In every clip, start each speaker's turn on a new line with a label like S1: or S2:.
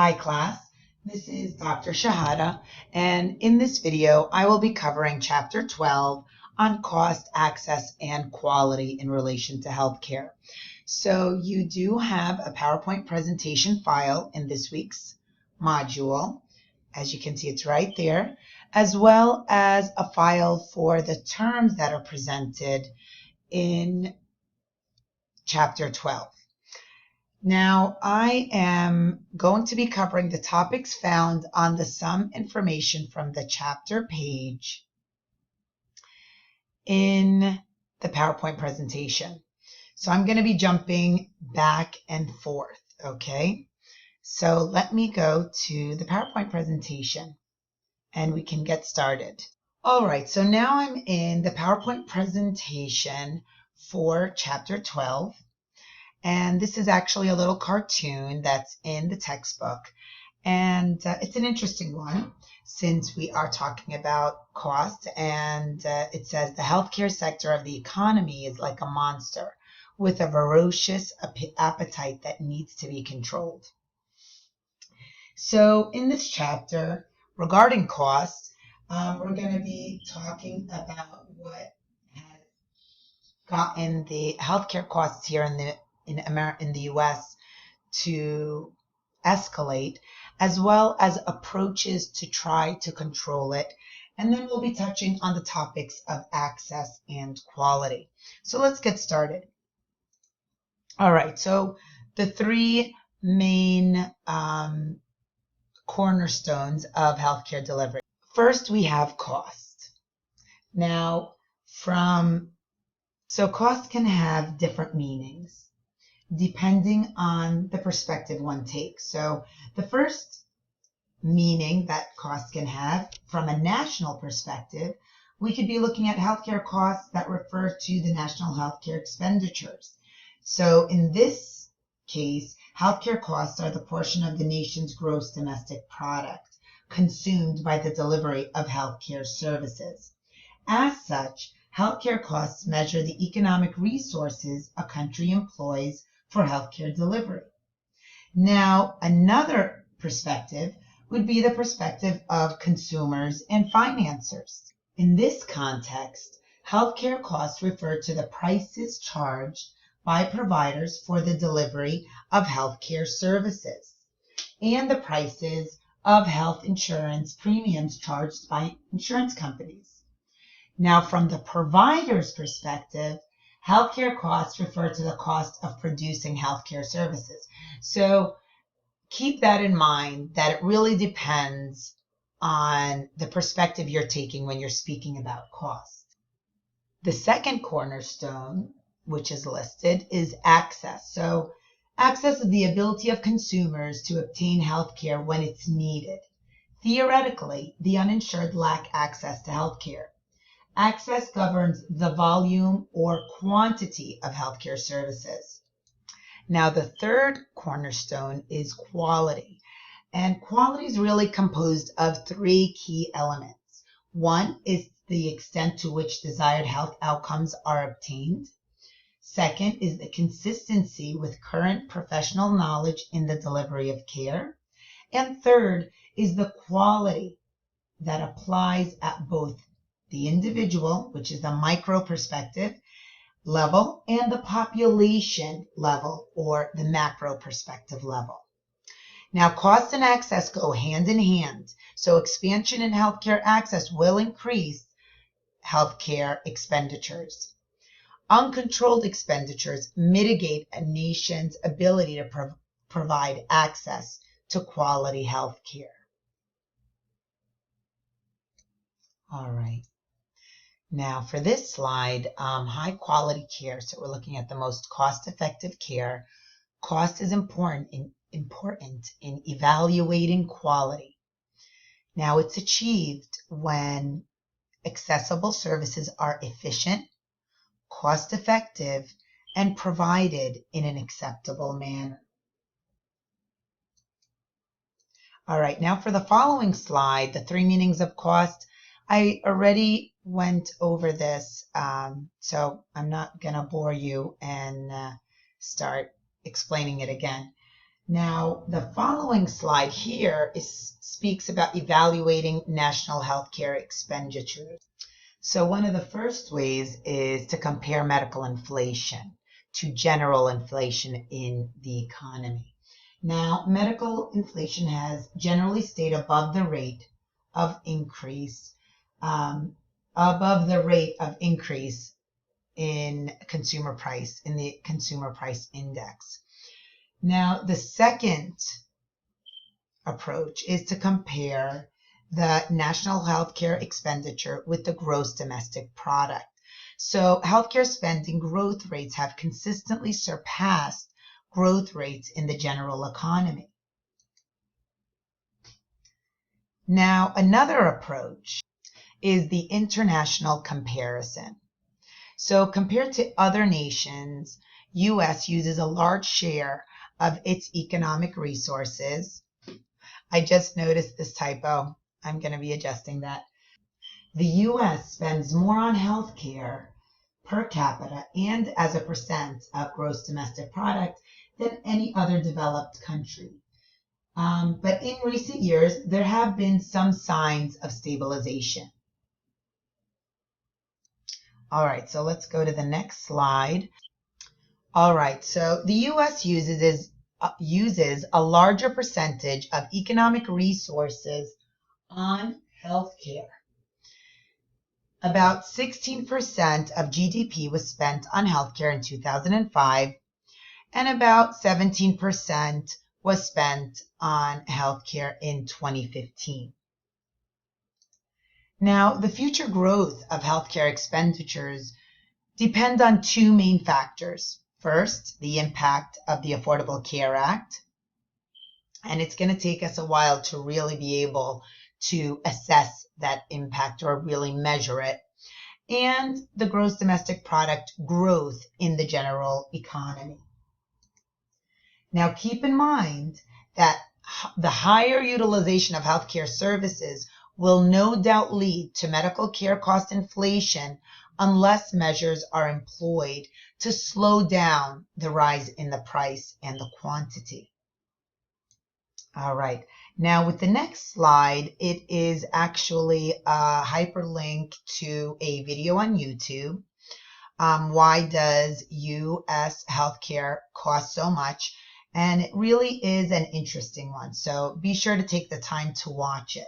S1: Hi class, this is Dr. Shahada, and in this video I will be covering Chapter 12 on cost, access, and quality in relation to healthcare. So you do have a PowerPoint presentation file in this week's module. As you can see, it's right there, as well as a file for the terms that are presented in Chapter 12. Now, I am going to be covering the topics found on the Some Information from the Chapter page in the PowerPoint presentation. So I'm going to be jumping back and forth, okay? So let me go to the PowerPoint presentation and we can get started. All right, so now I'm in the PowerPoint presentation for Chapter 12. And this is actually a little cartoon that's in the textbook. And it's an interesting one since we are talking about cost. And it says the healthcare sector of the economy is like a monster with a ferocious appetite that needs to be controlled. So in this chapter regarding cost, we're going to be talking about what has gotten the healthcare costs here in the U.S. to escalate, as well as approaches to try to control it. And then we'll be touching on the topics of access and quality. So let's get started. All right, so the three main cornerstones of healthcare delivery. First, we have cost. Now, so cost can have different meanings depending on the perspective one takes. So the first meaning that cost can have from a national perspective, we could be looking at healthcare costs that refer to the national healthcare expenditures. So in this case, healthcare costs are the portion of the nation's gross domestic product consumed by the delivery of healthcare services. As such, healthcare costs measure the economic resources a country employs for healthcare delivery. Now, another perspective would be the perspective of consumers and financiers. In this context, healthcare costs refer to the prices charged by providers for the delivery of healthcare services and the prices of health insurance premiums charged by insurance companies. Now, from the provider's perspective, healthcare costs refer to the cost of producing healthcare services. So keep that in mind, that it really depends on the perspective you're taking when you're speaking about cost. The second cornerstone, which is listed, is access. So access is the ability of consumers to obtain healthcare when it's needed. Theoretically, the uninsured lack access to healthcare. Access governs the volume or quantity of healthcare services. Now, the third cornerstone is quality. And quality is really composed of three key elements. One is the extent to which desired health outcomes are obtained. Second is the consistency with current professional knowledge in the delivery of care. And third is the quality that applies at both the individual, which is the micro perspective level, and the population level, or the macro perspective level. Now, cost and access go hand in hand. So expansion in healthcare access will increase healthcare expenditures. Uncontrolled expenditures mitigate a nation's ability to provide access to quality healthcare. All right. Now for this slide, high quality care. So we're looking at the most cost-effective care. Cost is important in evaluating quality. Now it's achieved when accessible services are efficient, cost-effective, and provided in an acceptable manner. All right, now for the following slide, the three meanings of cost. I already went over this, so I'm not going to bore you and start explaining it again. Now, the following slide here speaks about evaluating national healthcare expenditures. So one of the first ways is to compare medical inflation to general inflation in the economy. Now, medical inflation has generally stayed above the rate of increase, in consumer price, in the consumer price index. Now, the second approach is to compare the national healthcare expenditure with the gross domestic product. So healthcare spending growth rates have consistently surpassed growth rates in the general economy. Now, another approach is the international comparison. So compared to other nations, U.S. uses a large share of its economic resources. I just noticed this typo. I'm going to be adjusting that. The U.S. spends more on healthcare per capita and as a percent of gross domestic product than any other developed country. But in recent years, there have been some signs of stabilization. All right, so let's go to the next slide. All right, so the U.S. uses a larger percentage of economic resources on healthcare. About 16% of GDP was spent on healthcare in 2005, and about 17% was spent on healthcare in 2015. Now, the future growth of healthcare expenditures depend on two main factors. First, the impact of the Affordable Care Act, and it's going to take us a while to really be able to assess that impact or really measure it, and the gross domestic product growth in the general economy. Now, keep in mind that the higher utilization of healthcare services will no doubt lead to medical care cost inflation unless measures are employed to slow down the rise in the price and the quantity. All right, now with the next slide, it is actually a hyperlink to a video on YouTube. Why does U.S. healthcare cost so much? And it really is an interesting one, so be sure to take the time to watch it.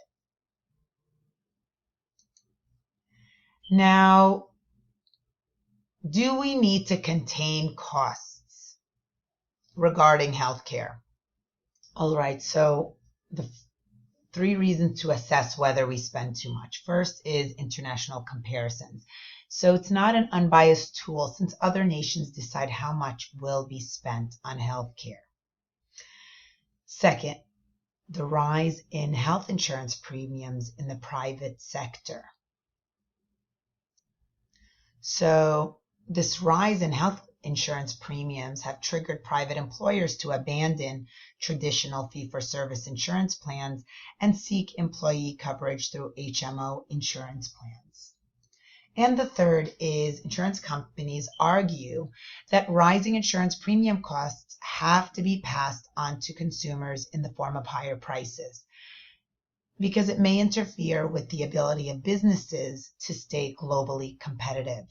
S1: Now, do we need to contain costs regarding healthcare? All right, so the three reasons to assess whether we spend too much. First is international comparisons. So it's not an unbiased tool since other nations decide how much will be spent on healthcare. Second, the rise in health insurance premiums in the private sector. So this rise in health insurance premiums have triggered private employers to abandon traditional fee-for-service insurance plans and seek employee coverage through HMO insurance plans. And the third is insurance companies argue that rising insurance premium costs have to be passed on to consumers in the form of higher prices because it may interfere with the ability of businesses to stay globally competitive.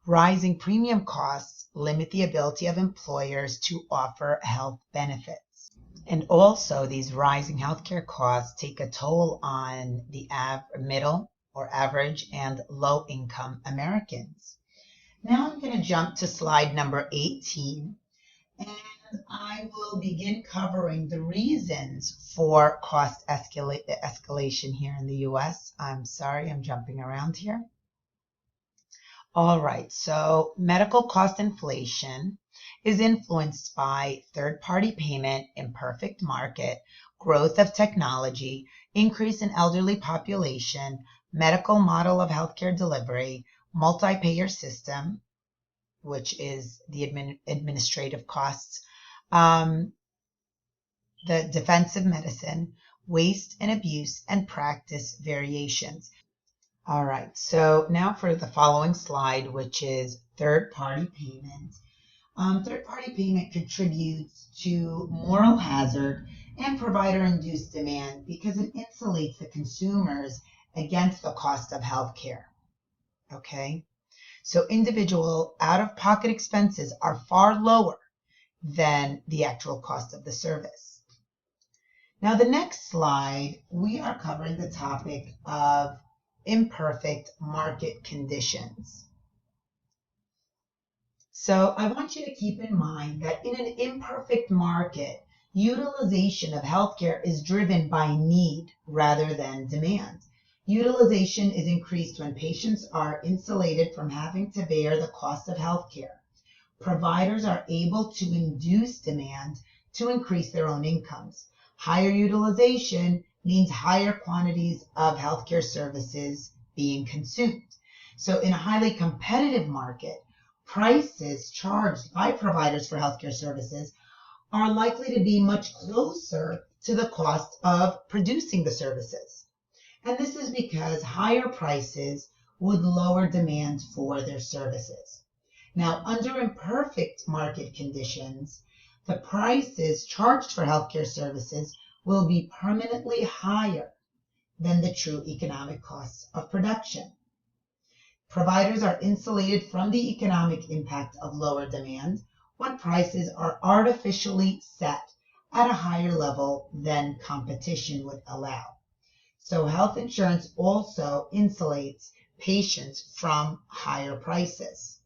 S1: Rising premium costs limit the ability of employers to offer health benefits. And also, these rising healthcare costs take a toll on the middle or average and low income Americans. Now I'm going to jump to slide number 18, and I will begin covering the reasons for cost escalation here in the U.S. I'm sorry, I'm jumping around here. All right, so medical cost inflation is influenced by third-party payment, imperfect market, growth of technology, increase in elderly population, medical model of healthcare delivery, multi-payer system, which is the administrative costs, the defensive medicine, waste and abuse, and practice variations. All right, so now for the following slide, which is third-party payment. Third-party payment contributes to moral hazard and provider-induced demand because it insulates the consumers against the cost of healthcare. Okay? So individual out-of-pocket expenses are far lower than the actual cost of the service. Now, the next slide, we are covering the topic of imperfect market conditions. So I want you to keep in mind that in an imperfect market, utilization of healthcare is driven by need rather than demand. Utilization is increased when patients are insulated from having to bear the cost of healthcare. Providers are able to induce demand to increase their own incomes. Higher utilization means higher quantities of healthcare services being consumed. So in a highly competitive market, prices charged by providers for healthcare services are likely to be much closer to the cost of producing the services. And this is because higher prices would lower demand for their services. Now, under imperfect market conditions, the prices charged for healthcare services will be permanently higher than the true economic costs of production. Providers are insulated from the economic impact of lower demand when prices are artificially set at a higher level than competition would allow. So health insurance also insulates patients from higher prices.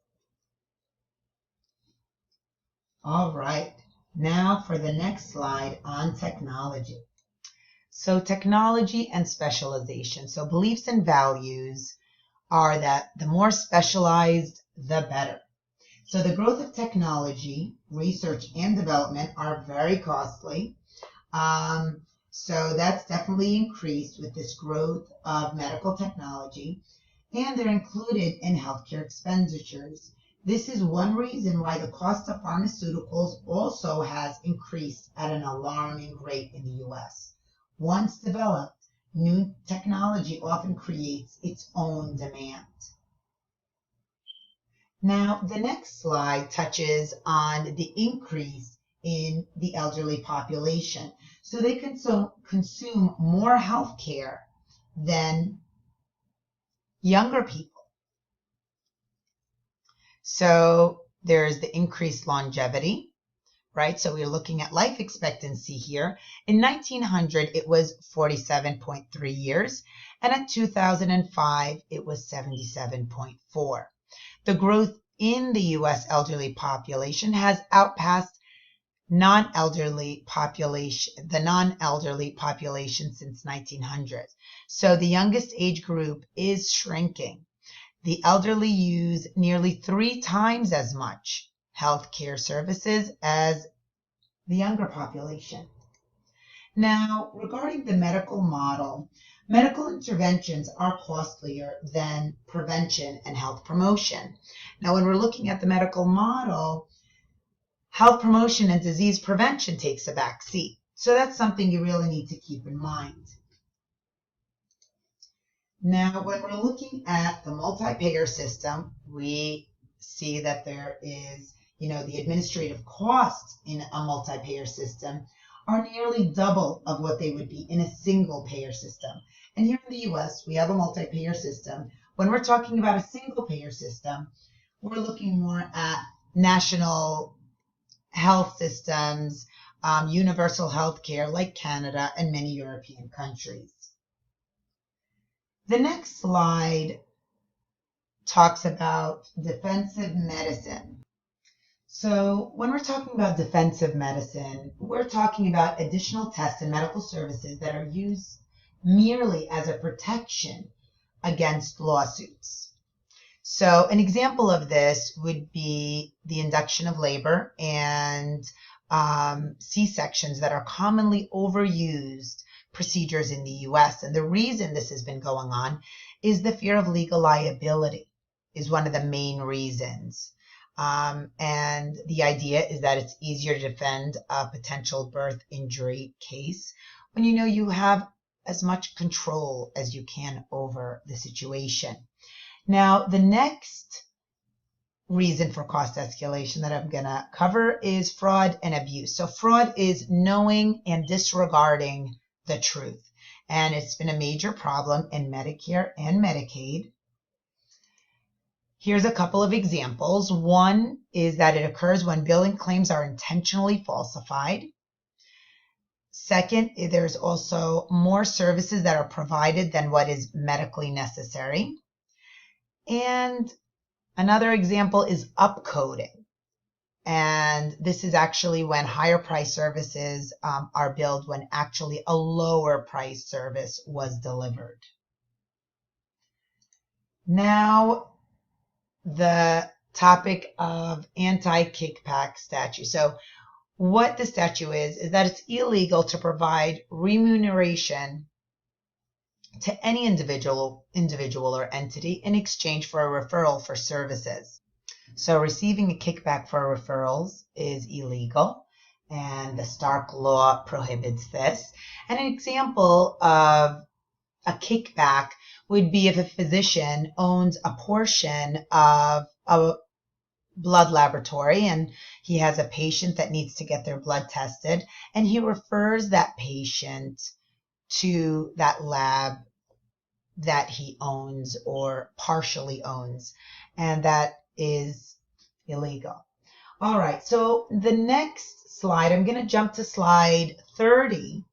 S1: All right, now for the next slide on technology. So technology and specialization. So beliefs and values are that the more specialized, the better. So the growth of technology, research and development are very costly. So that's definitely increased with this growth of medical technology, and they're included in healthcare expenditures. This is one reason why the cost of pharmaceuticals also has increased at an alarming rate in the US. Once developed, new technology often creates its own demand. Now, the next slide touches on the increase in the elderly population. So they consume more health care than younger people. So there's the increased longevity, right? So we're looking at life expectancy here. In 1900, it was 47.3 years, and in 2005, it was 77.4. The growth in the U.S. elderly population has outpaced the non-elderly population since 1900. So the youngest age group is shrinking. The elderly use nearly 3 times as much healthcare services as the younger population. Now, regarding the medical model, medical interventions are costlier than prevention and health promotion. Now, when we're looking at the medical model, health promotion and disease prevention takes a back seat. So that's something you really need to keep in mind. Now, when we're looking at the multi-payer system, we see that there is, the administrative costs in a multi-payer system are nearly double of what they would be in a single payer system. And here in the US, we have a multi-payer system. When we're talking about a single payer system, we're looking more at national health systems, universal health care like Canada and many European countries. The next slide talks about defensive medicine. So when we're talking about defensive medicine, we're talking about additional tests and medical services that are used merely as a protection against lawsuits. So an example of this would be the induction of labor and C-sections that are commonly overused procedures in the US. And the reason this has been going on is the fear of legal liability is one of the main reasons. And the idea is that it's easier to defend a potential birth injury case when you have as much control as you can over the situation. Now, the next reason for cost escalation that I'm going to cover is fraud and abuse. So fraud is knowing and disregarding the truth. And it's been a major problem in Medicare and Medicaid. Here's a couple of examples. One is that it occurs when billing claims are intentionally falsified. Second, there's also more services that are provided than what is medically necessary. And another example is upcoding. And this is actually when higher price services are billed when actually a lower price service was delivered. Now, the topic of anti-kickback statute. So what the statute is that it's illegal to provide remuneration to any individual or entity in exchange for a referral for services. So receiving a kickback for referrals is illegal, and the Stark Law prohibits this. And an example of a kickback would be if a physician owns a portion of a blood laboratory and he has a patient that needs to get their blood tested, and he refers that patient to that lab that he owns or partially owns, and that is illegal. All right, so the next slide, I'm going to jump to slide 30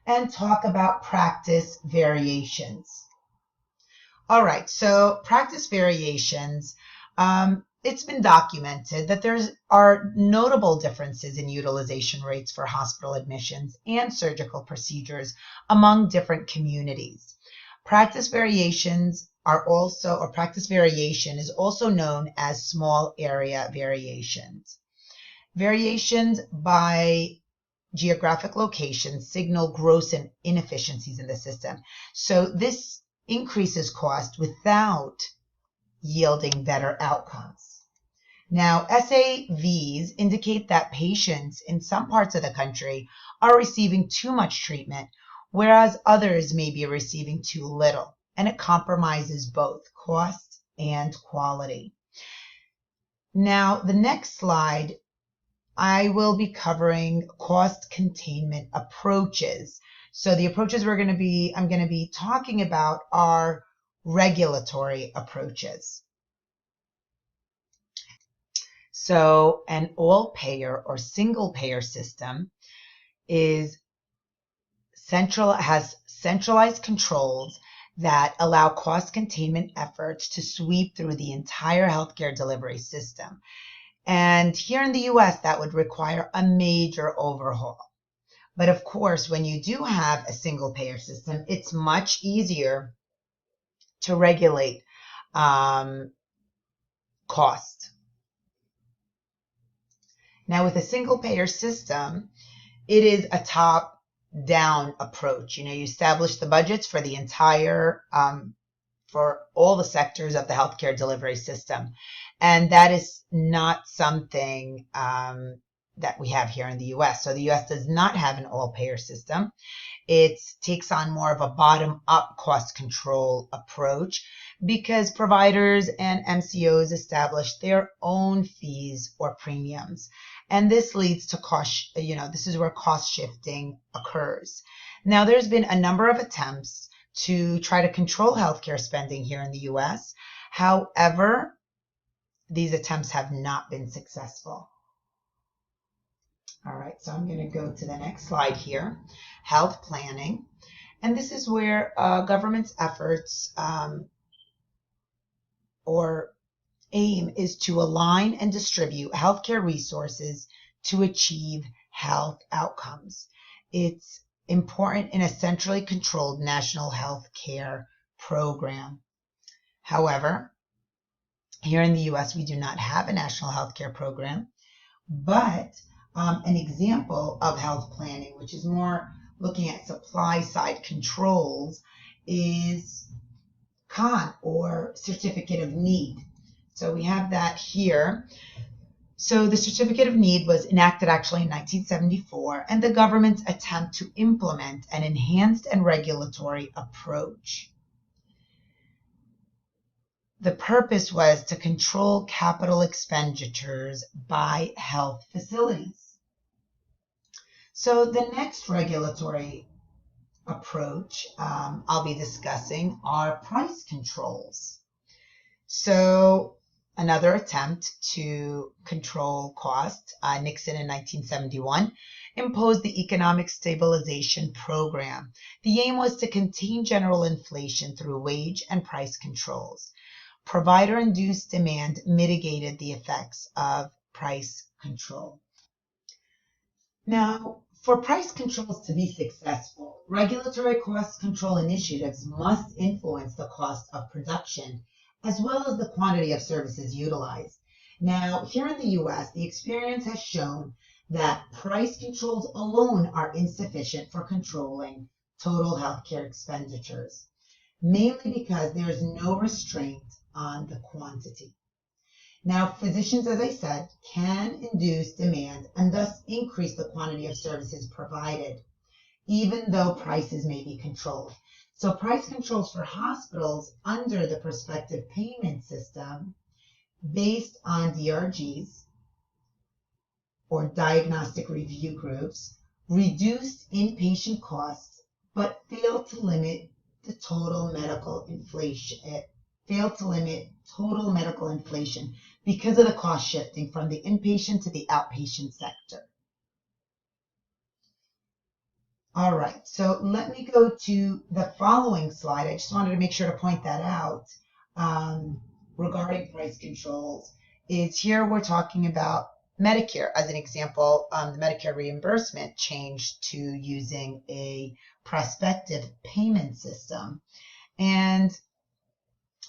S1: and talk about practice variations. All right, so practice variations, it's been documented that there are notable differences in utilization rates for hospital admissions and surgical procedures among different communities. Practice variations practice variation is also known as small area variations. Variations by geographic location signal gross inefficiencies in the system. So this increases cost without yielding better outcomes. Now, SAVs indicate that patients in some parts of the country are receiving too much treatment, whereas others may be receiving too little, and it compromises both cost and quality. Now, the next slide, I will be covering cost containment approaches. So the approaches I'm going to be talking about are regulatory approaches. So an all-payer or single-payer system has centralized controls that allow cost containment efforts to sweep through the entire healthcare delivery system. And here in the US, that would require a major overhaul. But of course, when you do have a single payer system, it's much easier to regulate cost. Now, with a single payer system, it is a top-down approach. You establish the budgets for the entire, for all the sectors of the healthcare delivery system. And that is not something that we have here in the US. So the US does not have an all-payer system. It takes on more of a bottom-up cost control approach because providers and MCOs establish their own fees or premiums. And this leads to cost, this is where cost shifting occurs. Now, there's been a number of attempts to try to control healthcare spending here in the US. However, these attempts have not been successful. All right, so I'm going to go to the next slide here, health planning. And this is where government's efforts or aim is to align and distribute healthcare resources to achieve health outcomes. It's important in a centrally controlled national health care program. However, here in the US, we do not have a national health care program, but an example of health planning, which is more looking at supply side controls, is CON, or Certificate of Need. So we have that here. So the Certificate of Need was enacted actually in 1974, and the government's attempt to implement an enhanced and regulatory approach. the purpose was to control capital expenditures by health facilities. So the next regulatory approach I'll be discussing are price controls. So another attempt to control costs, Nixon in 1971 imposed the Economic Stabilization Program. The aim was to contain general inflation through wage and price controls. Provider-induced demand mitigated the effects of price control. Now, for price controls to be successful, regulatory cost control initiatives must influence the cost of production as well as the quantity of services utilized. Now, here in the U.S., the experience has shown that price controls alone are insufficient for controlling total healthcare expenditures, mainly because there is no restraint on the quantity. Now, physicians, as I said, can induce demand and thus increase the quantity of services provided, even though prices may be controlled. So price controls for hospitals under the prospective payment system based on DRGs or diagnostic review groups reduced inpatient costs but failed to limit the total medical inflation. Because of the cost shifting from the inpatient to the outpatient sector. All right, so let me go to the following slide. I just wanted to make sure to point that out regarding price controls. Is here we're talking about Medicare. As an example, the Medicare reimbursement changed to using a prospective payment system. And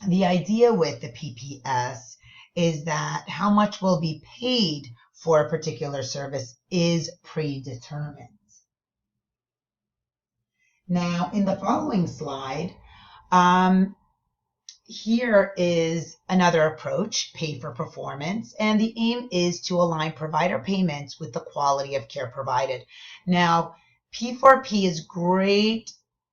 S1: the idea with the PPS is that how much will be paid for a particular service is predetermined. Now, in the following slide, here is another approach, pay for performance, and the aim is to align provider payments with the quality of care provided. Now, P4P is great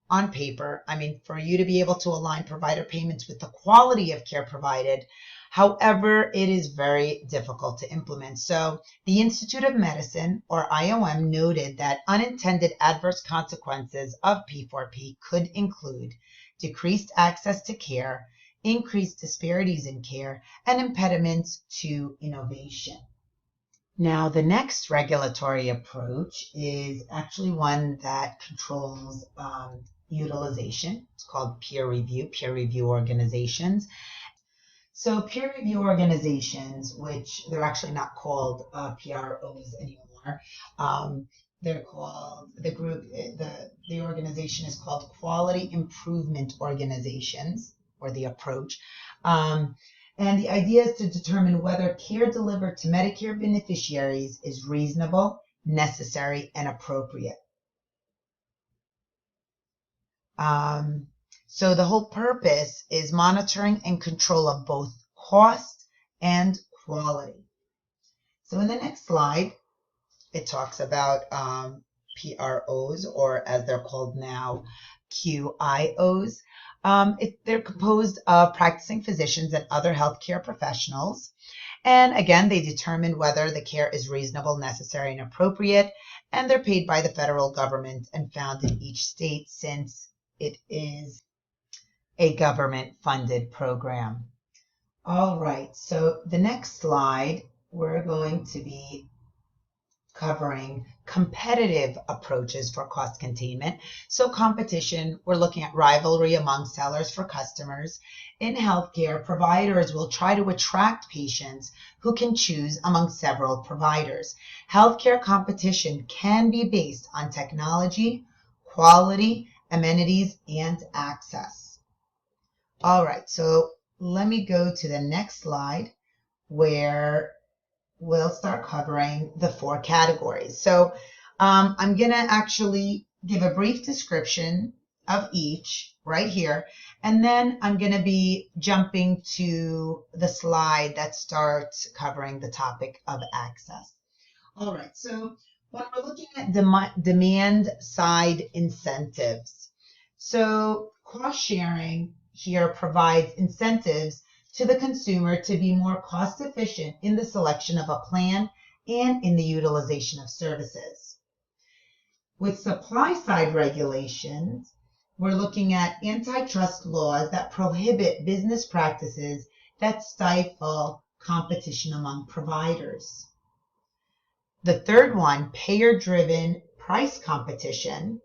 S1: on paper. I mean, for you to be able to align provider payments with the quality of care provided. However, it is very difficult to implement. So the Institute of Medicine, or IOM, noted that unintended adverse consequences of P4P could include decreased access to care, increased disparities in care, and impediments to innovation. Now, the next regulatory approach is actually one that controls utilization. It's called peer review organizations. So peer review organizations, which they're actually not called PROs anymore. They're called, the organization is called Quality Improvement Organizations, or the approach. And the idea is to determine whether care delivered to Medicare beneficiaries is reasonable, necessary, and appropriate. So the whole purpose is monitoring and control of both cost and quality. So in the next slide, it talks about PROs, or as they're called now, QIOs. They're composed of practicing physicians and other healthcare professionals. And again, they determine whether the care is reasonable, necessary, and appropriate. And they're paid by the federal government and found in each state, since it is a government-funded program. All right, so the next slide, we're going to be covering competitive approaches for cost containment. So competition, we're looking at rivalry among sellers for customers. In healthcare, providers will try to attract patients who can choose among several providers. Healthcare competition can be based on technology, quality, amenities, and access. All right, so let me go to the next slide where we'll start covering the 4 categories. So I'm going to actually give a brief description of each right here, and then I'm going to be jumping to the slide that starts covering the topic of access. All right, so when we're looking at demand side incentives, so cost sharing here provides incentives to the consumer to be more cost efficient in the selection of a plan and in the utilization of services. With supply side regulations, we're looking at antitrust laws that prohibit business practices that stifle competition among providers. The third one, payer-driven price competition.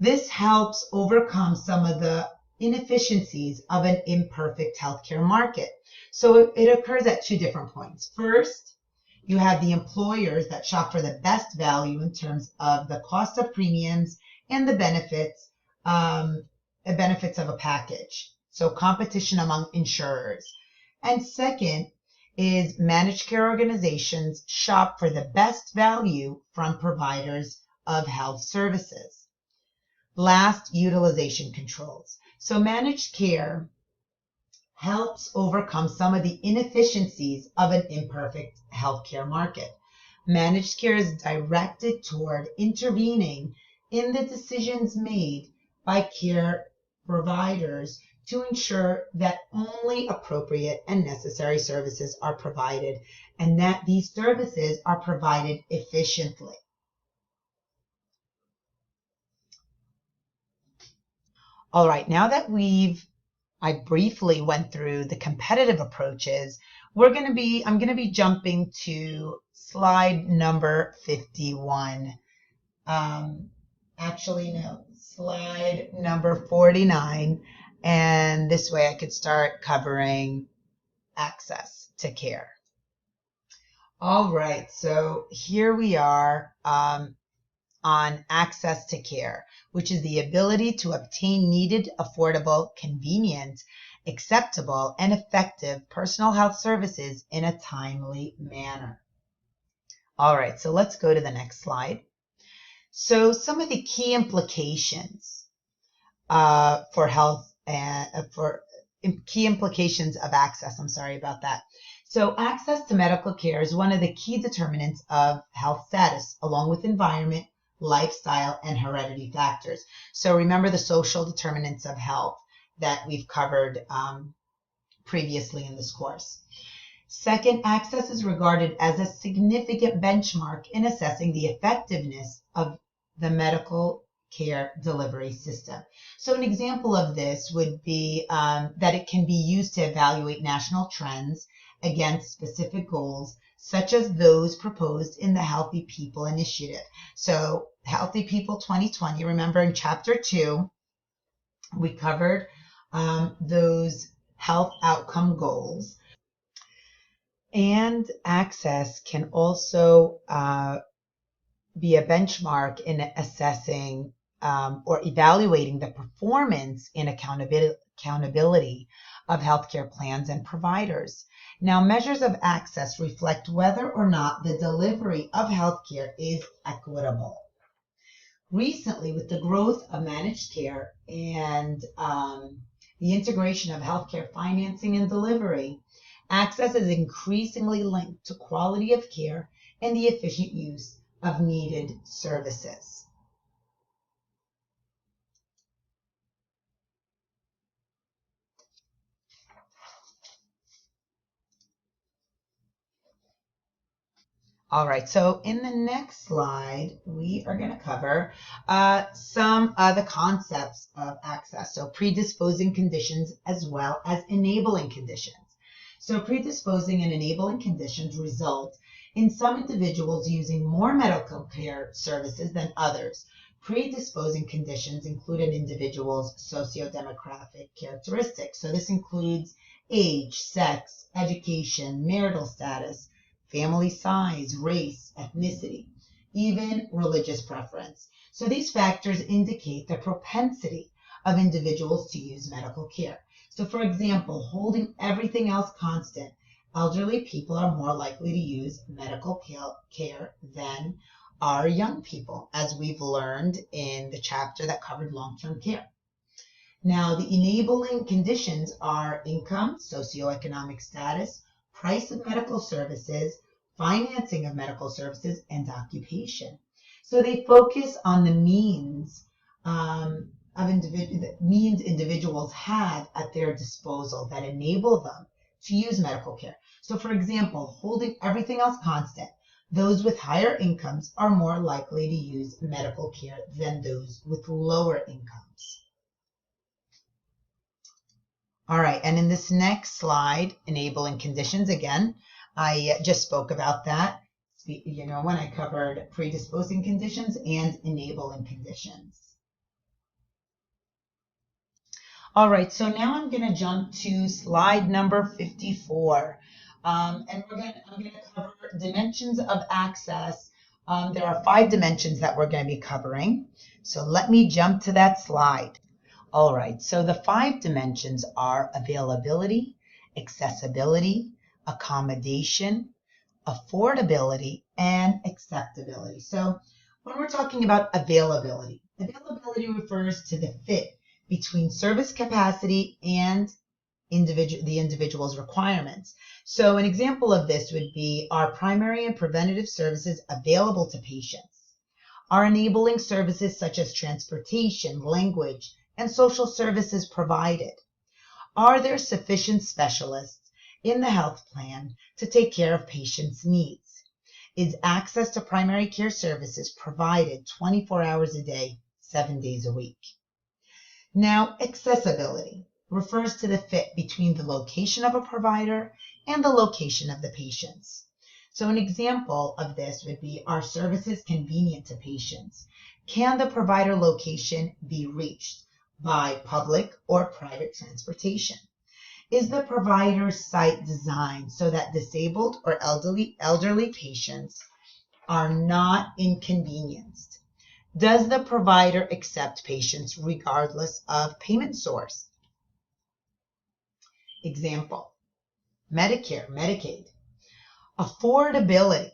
S1: This helps overcome some of the inefficiencies of an imperfect healthcare market. So it occurs at two different points. First, you have the employers that shop for the best value in terms of the cost of premiums and the benefits of a package. So competition among insurers. And second is managed care organizations shop for the best value from providers of health services. Last, utilization controls. So managed care helps overcome some of the inefficiencies of an imperfect healthcare market. Managed care is directed toward intervening in the decisions made by care providers to ensure that only appropriate and necessary services are provided and that these services are provided efficiently. All right, now that I briefly went through the competitive approaches, I'm going to be jumping to slide number 51. Actually, no, slide number 49. And this way I could start covering access to care. All right, so here we are on access to care, which is the ability to obtain needed, affordable, convenient, acceptable, and effective personal health services in a timely manner. All right, so let's go to the next slide. So some of the key implications for health and key implications of access. I'm sorry about that. So access to medical care is one of the key determinants of health status, along with environment, lifestyle, and heredity factors. So remember the social determinants of health that we've covered previously in this course. Second, access is regarded as a significant benchmark in assessing the effectiveness of the medical care delivery system. So an example of this would be that it can be used to evaluate national trends against specific goals, such as those proposed in the Healthy People Initiative. So Healthy People 2020, remember in Chapter 2, we covered those health outcome goals. And access can also be a benchmark in assessing or evaluating the performance and accountability of healthcare plans and providers. Now, measures of access reflect whether or not the delivery of healthcare is equitable. Recently, with the growth of managed care and the integration of healthcare financing and delivery, access is increasingly linked to quality of care and the efficient use of needed services. All right, so in the next slide, we are going to cover some of the concepts of access. So predisposing conditions as well as enabling conditions. So predisposing and enabling conditions result in some individuals using more medical care services than others. Predisposing conditions include an individual's socio-demographic characteristics. So this includes age, sex, education, marital status, family size, race, ethnicity, even religious preference. So these factors indicate the propensity of individuals to use medical care. So for example, holding everything else constant, elderly people are more likely to use medical care than are young people, as we've learned in the chapter that covered long-term care. Now, the enabling conditions are income, socioeconomic status, price of medical services, financing of medical services, and occupation. So they focus on the means means individuals had at their disposal that enable them to use medical care. So for example, holding everything else constant, those with higher incomes are more likely to use medical care than those with lower incomes. All right, and in this next slide, enabling conditions, again, I just spoke about that, when I covered predisposing conditions and enabling conditions. All right, so now I'm going to jump to slide number 54. And I'm going to cover dimensions of access. There are 5 dimensions that we're going to be covering. So let me jump to that slide. All right, so the 5 dimensions are availability, accessibility, accommodation, affordability, and acceptability. So when we're talking about availability refers to the fit between service capacity and the individual's requirements. So an example of this would be, are primary and preventative services available to patients? Are enabling services such as transportation, language, and social services provided? Are there sufficient specialists in the health plan to take care of patients' needs? Is access to primary care services provided 24 hours a day, 7 days a week? Now, accessibility refers to the fit between the location of a provider and the location of the patients. So an example of this would be, are services convenient to patients? Can the provider location be reached by public or private transportation? Is the provider's site designed so that disabled or elderly patients are not inconvenienced? Does the provider accept patients regardless of payment source? Example, Medicare, Medicaid. Affordability.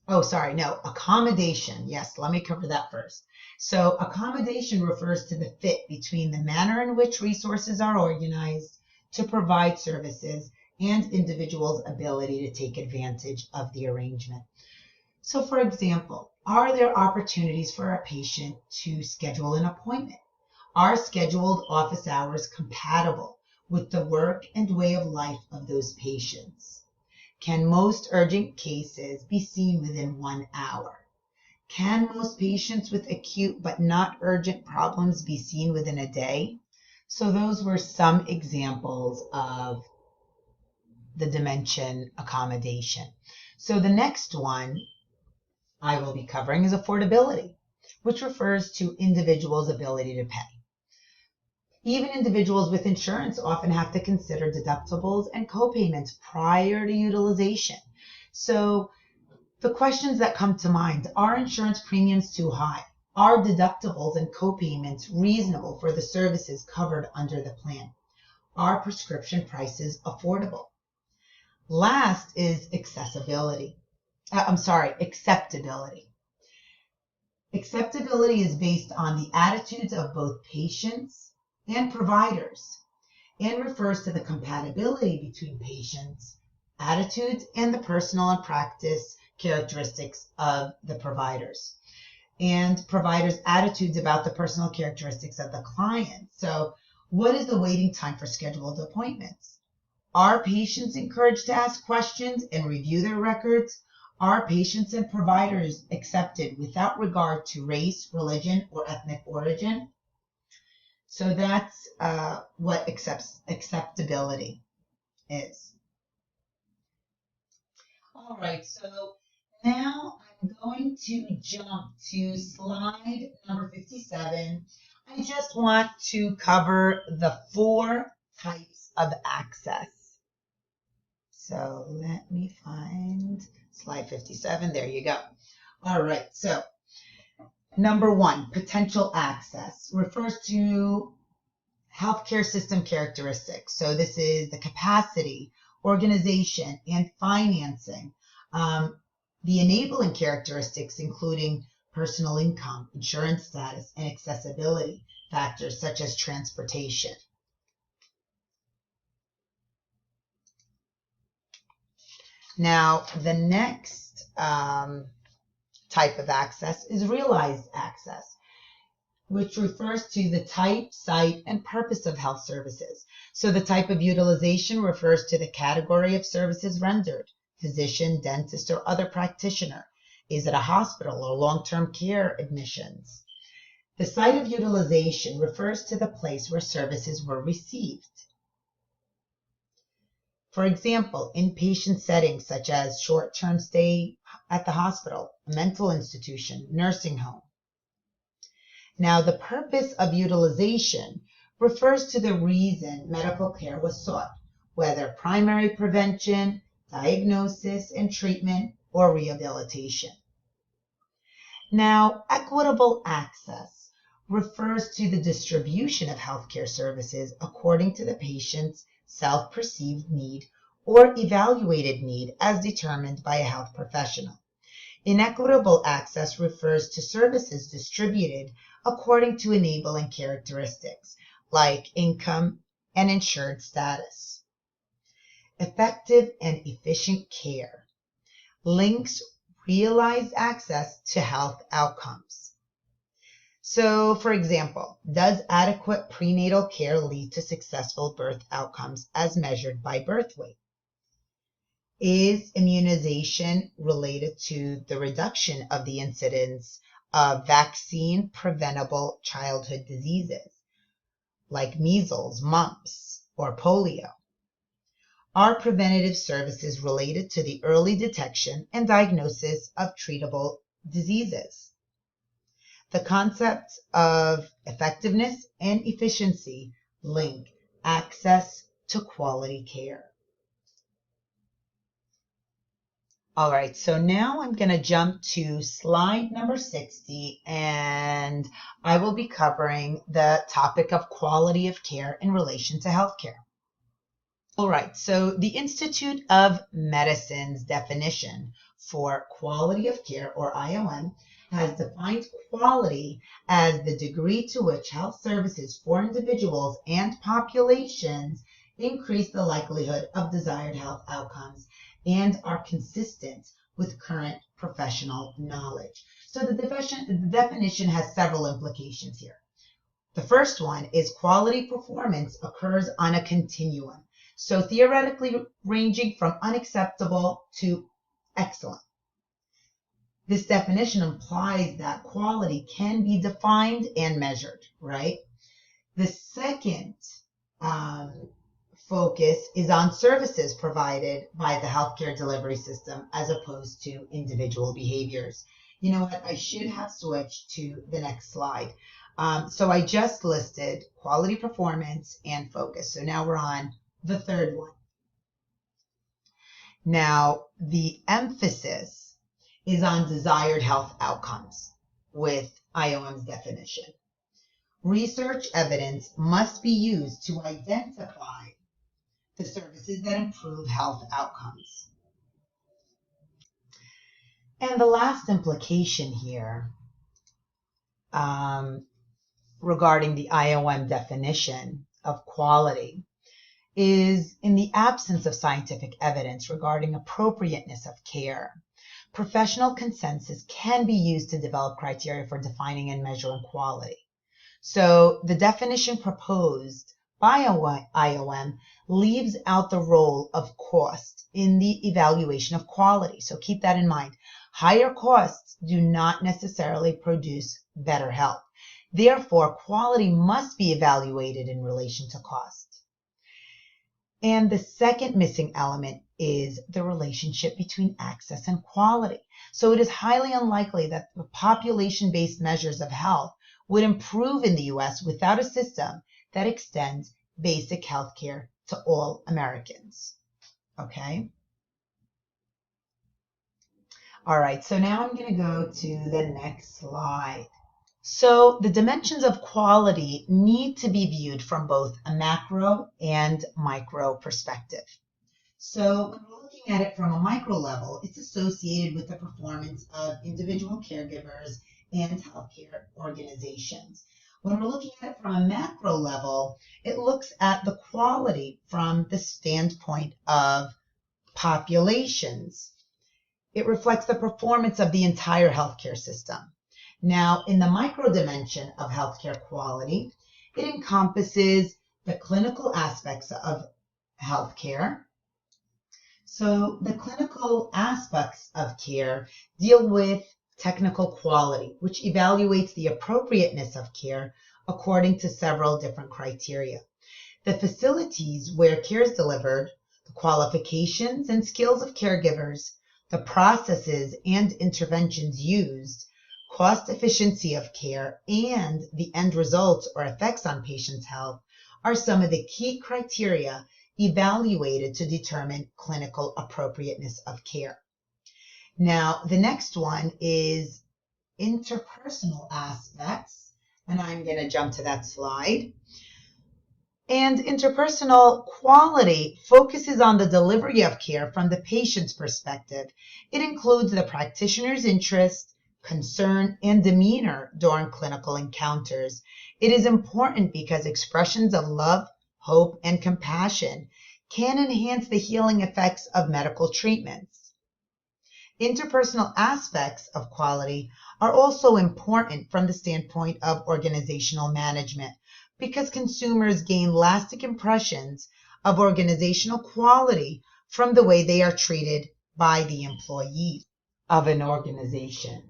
S1: Accommodation. Yes, let me cover that first. So accommodation refers to the fit between the manner in which resources are organized to provide services and individuals' ability to take advantage of the arrangement. So for example, are there opportunities for a patient to schedule an appointment? Are scheduled office hours compatible with the work and way of life of those patients? Can most urgent cases be seen within 1 hour? Can most patients with acute but not urgent problems be seen within a day? So those were some examples of the dimension accommodation. So the next one I will be covering is affordability, which refers to individuals' ability to pay. Even individuals with insurance often have to consider deductibles and co-payments prior to utilization. So the questions that come to mind, are insurance premiums too high? Are deductibles and co-payments reasonable for the services covered under the plan? Are prescription prices affordable? Last is acceptability. Acceptability is based on the attitudes of both patients and providers and refers to the compatibility between patients' attitudes and the personal and practice characteristics of the providers, and providers' attitudes about the personal characteristics of the client. So what is the waiting time for scheduled appointments? Are patients encouraged to ask questions and review their records? Are patients and providers accepted without regard to race, religion, or ethnic origin? So that's what acceptability is. All right, so now I'm going to jump to slide number 57. I just want to cover the 4 types of access. So let me find slide 57. There you go. All right, so number 1, potential access, refers to healthcare system characteristics. So this is the capacity, organization, and financing. The enabling characteristics, including personal income, insurance status, and accessibility factors such as transportation. Now, the next type of access is realized access. which refers to the type, site, and purpose of health services. So the type of utilization refers to the category of services rendered, physician, dentist, or other practitioner. Is it a hospital or long-term care admissions? The site of utilization refers to the place where services were received. For example, inpatient settings such as short-term stay at the hospital, a mental institution, nursing home. Now, the purpose of utilization refers to the reason medical care was sought, whether primary prevention, diagnosis and treatment, or rehabilitation. Now, equitable access refers to the distribution of healthcare services according to the patient's self-perceived need or evaluated need as determined by a health professional. Inequitable access refers to services distributed according to enabling characteristics like income and insured status. Effective and efficient care links realized access to health outcomes. So, for example, does adequate prenatal care lead to successful birth outcomes as measured by birth weight? Is immunization related to the reduction of the incidence of vaccine-preventable childhood diseases like measles, mumps, or polio? Are preventative services related to the early detection and diagnosis of treatable diseases? The concepts of effectiveness and efficiency link access to quality care. All right, so now I'm going to jump to slide number 60, and I will be covering the topic of quality of care in relation to healthcare. All right, so the Institute of Medicine's definition for quality of care, or IOM, has defined quality as the degree to which health services for individuals and populations increase the likelihood of desired health outcomes and are consistent with current professional knowledge. So the definition has several implications here. The first one is quality performance occurs on a continuum. So theoretically ranging from unacceptable to excellent. This definition implies that quality can be defined and measured, right? The second focus is on services provided by the healthcare delivery system as opposed to individual behaviors. You know what? I should have switched to the next slide. So I just listed quality performance and focus. So now we're on the third one. Now, the emphasis is on desired health outcomes with IOM's definition. Research evidence must be used to identify the services that improve health outcomes. And the last implication here regarding the IOM definition of quality is in the absence of scientific evidence regarding appropriateness of care. Professional consensus can be used to develop criteria for defining and measuring quality. So the definition proposed by IOM leaves out the role of cost in the evaluation of quality. So keep that in mind. Higher costs do not necessarily produce better health. Therefore, quality must be evaluated in relation to cost. And the second missing element is the relationship between access and quality. So it is highly unlikely that the population-based measures of health would improve in the U.S. without a system that extends basic health care to all Americans. Okay? All right, so now I'm going to go to the next slide. So the dimensions of quality need to be viewed from both a macro and micro perspective. So when we're looking at it from a micro level, it's associated with the performance of individual caregivers and healthcare organizations. When we're looking at it from a macro level, it looks at the quality from the standpoint of populations. It reflects the performance of the entire healthcare system. Now, in the micro dimension of healthcare quality, it encompasses the clinical aspects of healthcare. So the clinical aspects of care deal with technical quality, which evaluates the appropriateness of care according to several different criteria. The facilities where care is delivered, the qualifications and skills of caregivers, the processes and interventions used, cost efficiency of care, and the end results or effects on patients' health are some of the key criteria evaluated to determine clinical appropriateness of care. Now, the next one is interpersonal aspects, and I'm going to jump to that slide. And interpersonal quality focuses on the delivery of care from the patient's perspective. It includes the practitioner's interest, concern, and demeanor during clinical encounters. It is important because expressions of love, hope, and compassion can enhance the healing effects of medical treatments. Interpersonal aspects of quality are also important from the standpoint of organizational management, because consumers gain lasting impressions of organizational quality from the way they are treated by the employees of an organization.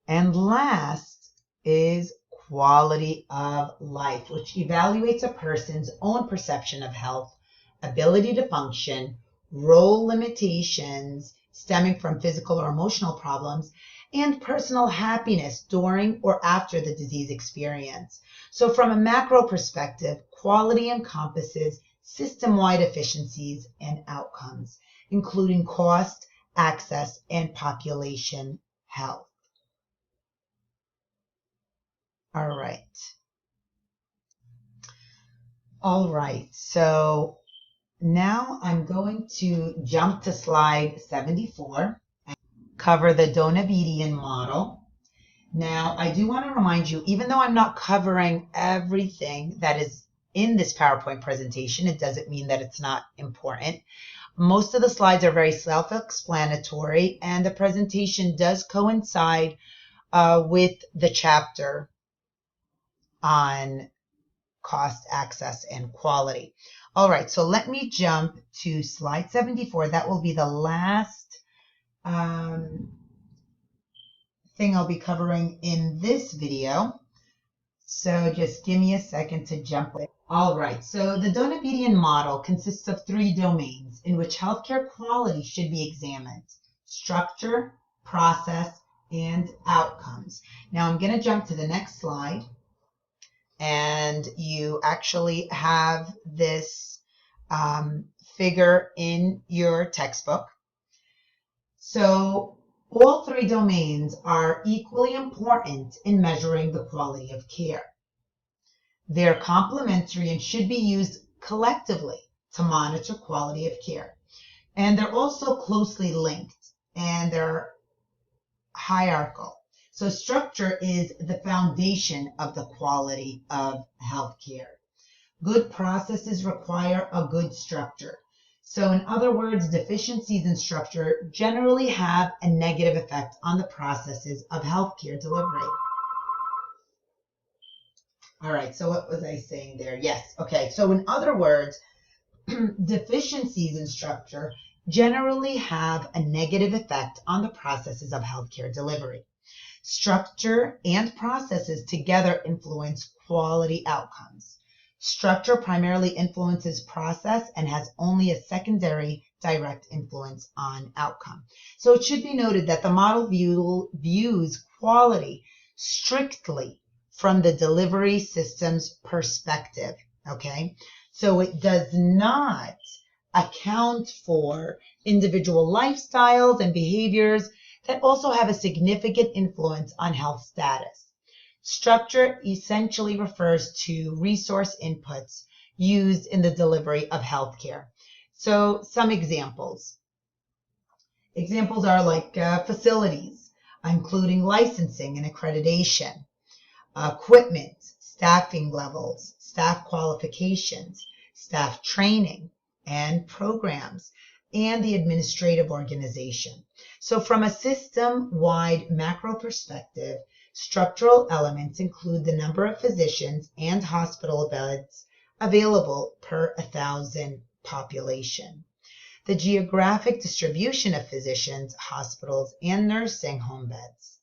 S1: And last is quality of life, which evaluates a person's own perception of health, ability to function, role limitations stemming from physical or emotional problems, and personal happiness during or after the disease experience. So from a macro perspective, quality encompasses system-wide efficiencies and outcomes, including cost, access, and population health. All right, so now I'm going to jump to slide 74 and cover the Donabedian model. Now, I do want to remind you, even though I'm not covering everything that is in this PowerPoint presentation, it doesn't mean that it's not important. Most of the slides are very self-explanatory, and the presentation does coincide with the chapter on cost, access, and quality. All right, so let me jump to slide 74. That will be the last thing I'll be covering in this video. So just give me a second to jump in. All right, so the Donabedian model consists of 3 domains in which healthcare quality should be examined: structure, process, and outcomes. Now I'm going to jump to the next slide. And you actually have this figure in your textbook. So all 3 domains are equally important in measuring the quality of care. They're complementary and should be used collectively to monitor quality of care. And they're also closely linked, and they're hierarchical. So structure is the foundation of the quality of healthcare. Good processes require a good structure. So in other words, deficiencies in structure generally have a negative effect on the processes of healthcare delivery. All right, so what was I saying there? Yes, okay. So in other words, deficiencies in structure generally have a negative effect on the processes of healthcare delivery. Structure and processes together influence quality outcomes. Structure primarily influences process and has only a secondary direct influence on outcome. So it should be noted that the model views quality strictly from the delivery system's perspective, okay? So it does not account for individual lifestyles and behaviors that also have a significant influence on health status. Structure essentially refers to resource inputs used in the delivery of healthcare. So some examples. Examples are like facilities, including licensing and accreditation, equipment, staffing levels, staff qualifications, staff training, and programs. and the administrative organization. So from a system-wide macro perspective, structural elements include the number of physicians and hospital beds available per 1,000 population, the geographic distribution of physicians, hospitals, and nursing home beds,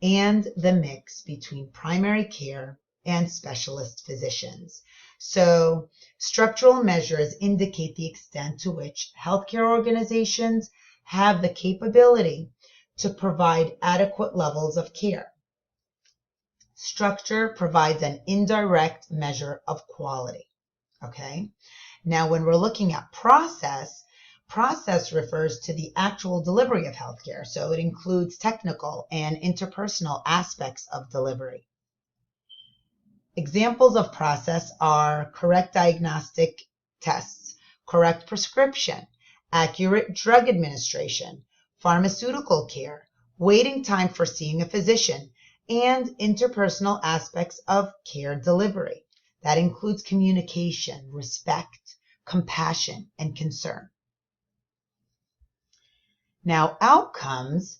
S1: and the mix between primary care and specialist physicians. So structural measures indicate the extent to which healthcare organizations have the capability to provide adequate levels of care. Structure provides an indirect measure of quality. Okay? Now, when we're looking at process refers to the actual delivery of healthcare. So it includes technical and interpersonal aspects of delivery. Examples of process are correct diagnostic tests, correct prescription, accurate drug administration, pharmaceutical care, waiting time for seeing a physician, and interpersonal aspects of care delivery. That includes communication, respect, compassion, and concern. Now, outcomes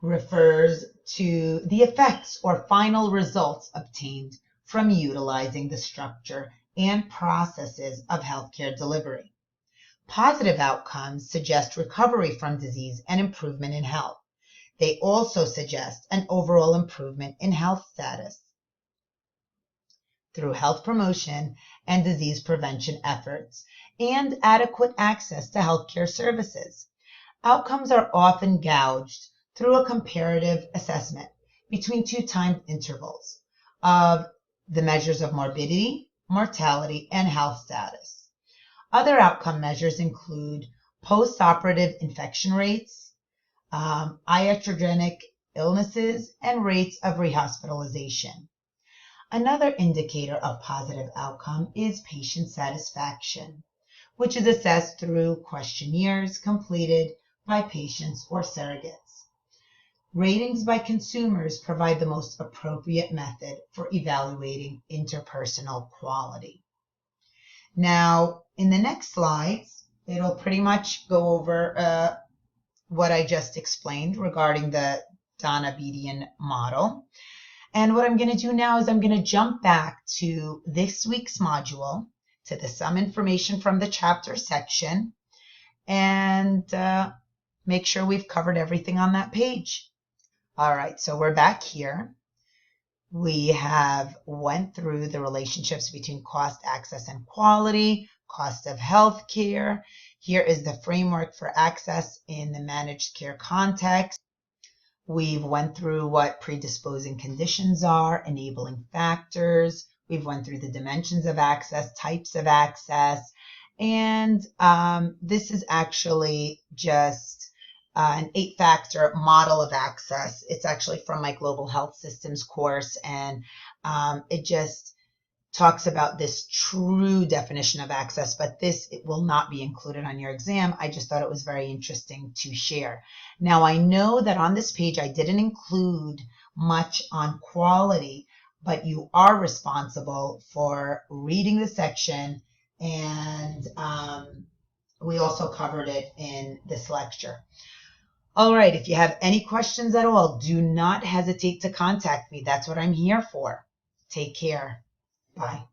S1: refers to the effects or final results obtained from utilizing the structure and processes of healthcare delivery. Positive outcomes suggest recovery from disease and improvement in health. They also suggest an overall improvement in health status through health promotion and disease prevention efforts and adequate access to healthcare services. Outcomes are often gauged through a comparative assessment between 2 time intervals of the measures of morbidity, mortality, and health status. Other outcome measures include post-operative infection rates, iatrogenic illnesses, and rates of rehospitalization. Another indicator of positive outcome is patient satisfaction, which is assessed through questionnaires completed by patients or surrogates. Ratings by consumers provide the most appropriate method for evaluating interpersonal quality. Now, in the next slides, it'll pretty much go over what I just explained regarding the Donabedian model. And what I'm going to do now is I'm going to jump back to this week's module, to the some information from the chapter section, and make sure we've covered everything on that page. All right, so we're back here. We have went through the relationships between cost, access, and quality, cost of health care. Here is the framework for access in the managed care context. We've went through what predisposing conditions are, enabling factors. We've went through the dimensions of access, types of access, and this is actually just an 8-factor model of access. It's actually from my Global Health Systems course, and it just talks about this true definition of access, but it will not be included on your exam. I just thought it was very interesting to share. Now, I know that on this page I didn't include much on quality, but you are responsible for reading the section, and we also covered it in this lecture. All right, if you have any questions at all, do not hesitate to contact me. That's what I'm here for. Take care. Bye.